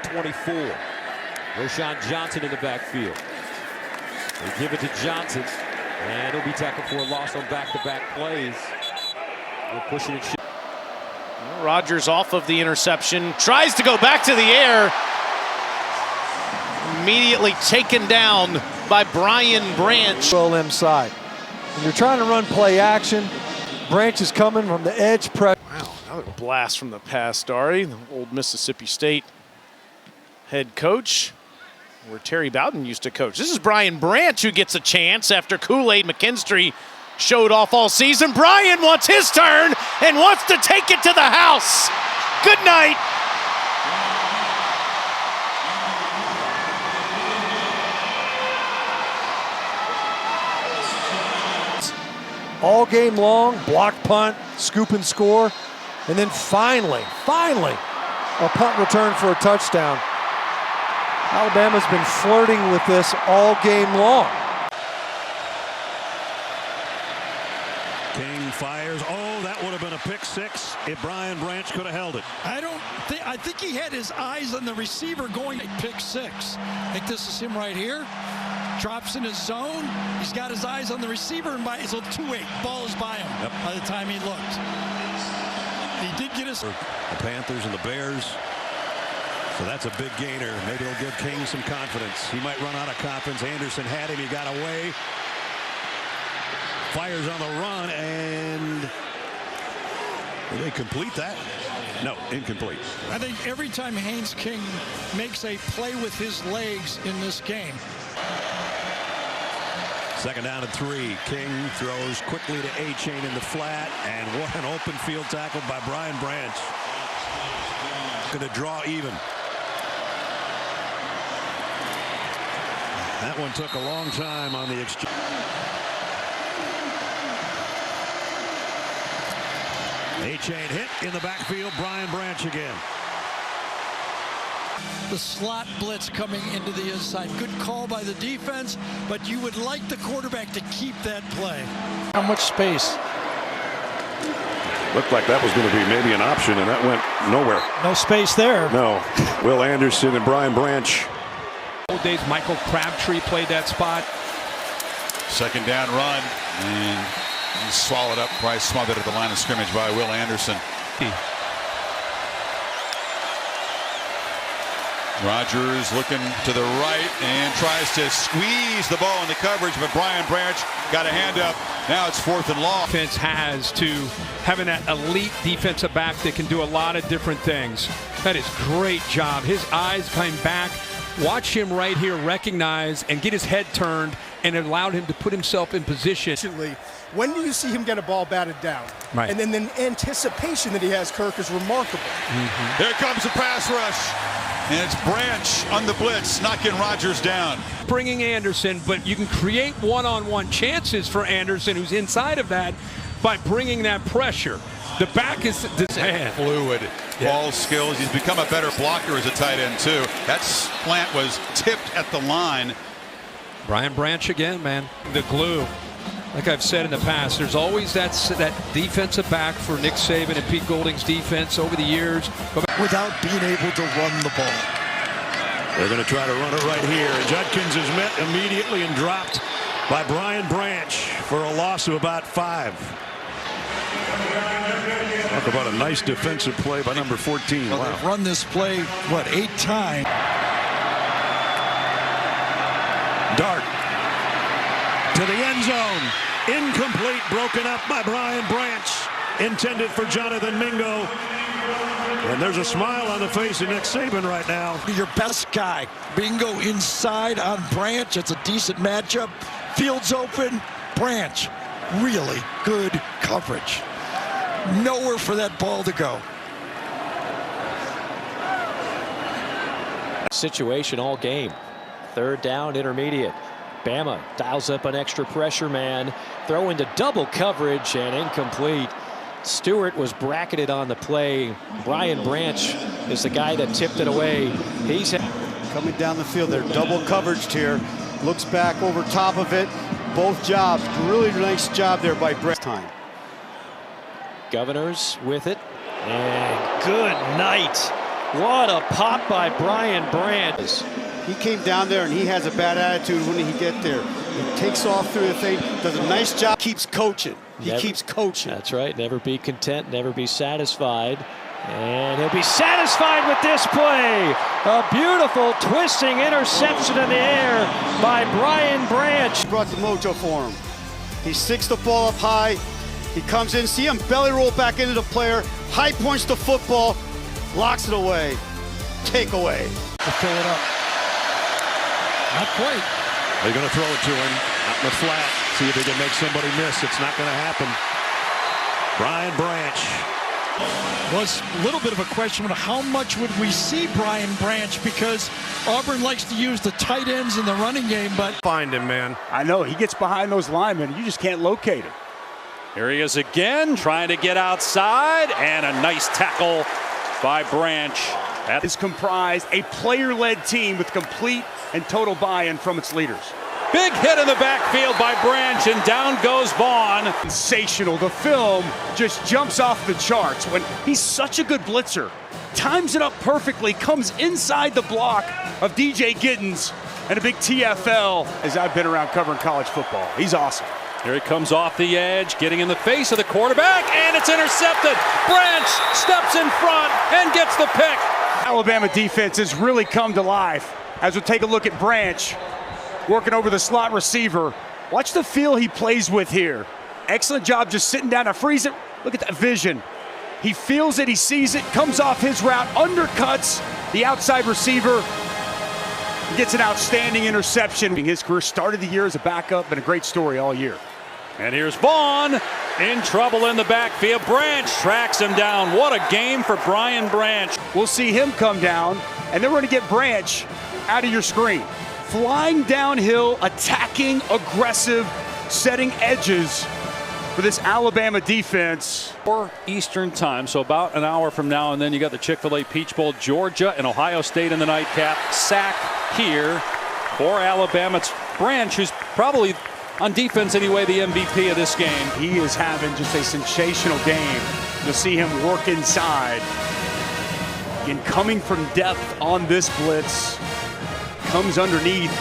24. Roschon Johnson in the backfield. They give it to Johnson, and he'll be tackled for a loss on back-to-back plays. We're pushing it. Rodgers off of the interception, tries to go back to the air. Immediately taken down by Brian Branch. LM side. When you're trying to run play action, Branch is coming from the edge press. Wow, another blast from the past, Dari, the old Mississippi State head coach, where Terry Bowden used to coach. This is Brian Branch who gets a chance after Kool-Aid McKinstry showed off all season. Brian wants his turn and wants to take it to the house. Good night. All game long, block punt, scoop and score, and then finally, a punt return for a touchdown. Alabama's been flirting with this all game long. King fires. Oh, that would have been a pick six if Brian Branch could have held it. I think he had his eyes on the receiver going to pick six. I think this is him right here. Drops in his zone. He's got his eyes on the receiver, and it's a 2-8. Ball is by him by the time he looked. He did get his. The Panthers and the Bears. So that's a big gainer. Maybe it'll give King some confidence. He might run out of confidence. Anderson had him. He got away. Fires on the run, and will they complete that? No, incomplete. I think every time Haynes King makes a play with his legs in this game. Second down and 3. King throws quickly to A-Chain in the flat, and what an open field tackle by Brian Branch. Going to draw even. That one took a long time on the exchange. A-Chain hit in the backfield. Brian Branch again. The slot blitz coming into the inside. Good call by the defense, but you would like the quarterback to keep that play. How much space? Looked like that was going to be maybe an option, and that went nowhere. No space there. No. Will Anderson and Brian Branch. Old days, Michael Crabtree played that spot. Second down run, and he's swallowed up, probably smothered at the line of scrimmage by Will Anderson. Rodgers looking to the right and tries to squeeze the ball into coverage, but Brian Branch got a hand up. Now it's 4th and long. Defense has to having that elite defensive back that can do a lot of different things. That is great job. His eyes came back. Watch him right here recognize and get his head turned, and it allowed him to put himself in position. When do you see him get a ball batted down? Right. And then the anticipation that he has, Kirk, is remarkable. Here comes the pass rush. And it's Branch on the blitz, knocking Rodgers down. Bringing Anderson, but you can create one-on-one chances for Anderson, who's inside of that, by bringing that pressure. The back is Fluid ball skills. He's become a better blocker as a tight end, too. That slant was tipped at the line. Brian Branch again, man. The glue. Like I've said in the past, there's always that defensive back for Nick Saban and Pete Golding's defense over the years. Without being able to run the ball. They're going to try to run it right here. And Judkins is met immediately and dropped by Brian Branch for a loss of about 5. Talk about a nice defensive play by number 14. Well, wow. they've run this play, 8 times? Dart to the end zone. Incomplete, broken up by Brian Branch. Intended for Jonathan Mingo. And there's a smile on the face of Nick Saban right now. Your best guy. Mingo inside on Branch. It's a decent matchup. Field's open. Branch. Really good coverage. Nowhere for that ball to go. Situation all game. 3rd down, intermediate. Bama dials up an extra pressure man. Throw into double coverage and incomplete. Stewart was bracketed on the play. Brian Branch is the guy that tipped it away. He's Coming down the field, they're double coveraged here. Looks back over top of it. Both jobs. Really nice job there by Branch. Governors with it. And good night What a pop by Brian Branch. He came down there and he has a bad attitude when he get there. He takes off through the thing, does a nice job, keeps coaching. He keeps coaching. That's right. Never be content, never be satisfied. And he'll be satisfied with this play. A beautiful twisting interception in the air by Brian Branch. Brought the mojo for him. He sticks the ball up high. He comes in, see him belly roll back into the player, high points the football, locks it away. Take away. To fill it up. Not quite. They're going to throw it to him out in the flat. See if he can make somebody miss. It's not going to happen. Brian Branch. Was a little bit of a question of how much would we see Brian Branch, because Auburn likes to use the tight ends in the running game, but Find him, man. I know, he gets behind those linemen. You just can't locate him. Here he is again, trying to get outside, and a nice tackle by Branch. That is comprised a player-led team with complete and total buy-in from its leaders. Big hit in the backfield by Branch, and down goes Vaughn. Sensational. The film just jumps off the charts when he's such a good blitzer. Times it up perfectly, comes inside the block of DJ Giddens, and a big TFL as I've been around covering college football. He's awesome. Here he comes off the edge, getting in the face of the quarterback, and it's intercepted. Branch steps in front and gets the pick. Alabama defense has really come to life as we take a look at Branch working over the slot receiver. Watch the feel he plays with here. Excellent job just sitting down to freeze it. Look at that vision. He feels it, he sees it, comes off his route, undercuts the outside receiver. He gets an outstanding interception. His career started the year as a backup, and a great story all year. And here's Vaughn in trouble in the backfield. Branch tracks him down. What a game for Brian Branch. We'll see him come down, and then we're going to get Branch out of your screen. Flying downhill, attacking, aggressive, setting edges for this Alabama defense. 4 Eastern time, so about an hour from now, and then you got the Chick-fil-A Peach Bowl, Georgia and Ohio State in the nightcap. Sack here for Alabama. It's Branch, who's probably, on defense anyway, the MVP of this game. He is having just a sensational game. You'll see him work inside. And coming from depth on this blitz, comes underneath.